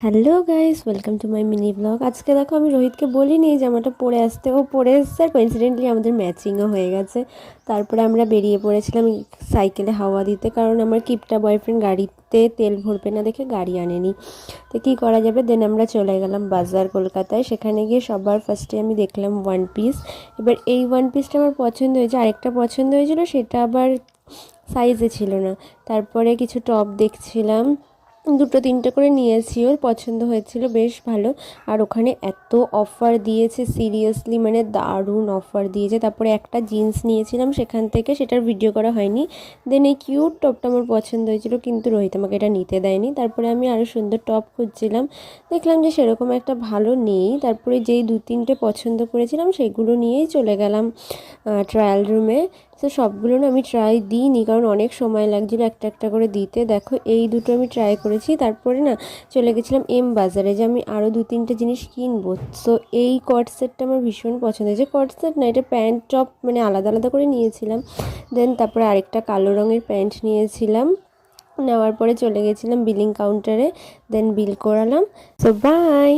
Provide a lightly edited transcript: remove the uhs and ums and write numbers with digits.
Hello guys, welcome to my mini blog. আজকে দেখো আমি রোহিতকে বলিনি জামাটা পরে আসতে, ও পরে এসছে আর কোইন্সিডেন্টলি আমাদের ম্যাচিংও হয়ে গেছে। তারপরে আমরা বেরিয়ে পড়েছিলাম সাইকেলে হাওয়া দিতে, কারণ আমার কিপটা বয়ফ্রেন্ড গাড়িতে তেল ভরবে না দেখে গাড়ি আনেনি। তো কী করা যাবে, দেন আমরা চলে গেলাম বাজার কলকাতায়। সেখানে গিয়ে সবার ফার্স্টে আমি দেখলাম ওয়ান পিস। এবার এই ওয়ান পিসটা আমার পছন্দ হয়েছে, আরেকটা পছন্দ হয়েছিল সেটা আবার সাইজে ছিল না। তারপরে কিছু টপ দেখছিলাম, দুটো তিনটে করে নিয়েছি, ওর পছন্দ হয়েছিল, বেশ ভালো। আর ওখানে এত অফার দিয়েছে, সিরিয়াসলি মানে দারুণ অফার দিয়েছে। তারপরে একটা জিন্স নিয়েছিলাম সেখান থেকে, সেটার ভিডিও করা হয়নি। দেন এই কিউট টপটা আমার পছন্দ হয়েছিল, কিন্তু রোহিত আমাকে এটা নিতে দেয়নি। তারপরে আমি আরও সুন্দর টপ খুঁজছিলাম, দেখলাম যে সেরকম একটা ভালো নেই। তারপরে যেই দু তিনটে পছন্দ করেছিলাম সেগুলো নিয়েই চলে গেলাম ট্রায়াল রুমে। তো সবগুলো না আমি ট্রাই দিইনি, কারণ অনেক সময় লাগছিলো একটা একটা করে দিতে। দেখো এই দুটো আমি ট্রাই করেছি। তারপরে না চলে গেছিলাম এম বাজারে, যে আমি আরও দু তিনটে জিনিস কিনবো। সো এই কট সেটটা আমার ভীষণ পছন্দ হয়েছে। কট সেট না, এটা প্যান্ট টপ মানে আলাদা আলাদা করে নিয়েছিলাম। দেন তারপরে আরেকটা কালো রঙের প্যান্ট নিয়েছিলাম। নেওয়ার পরে চলে গেছিলাম বিলিং কাউন্টারে, দেন বিল করালাম। So by.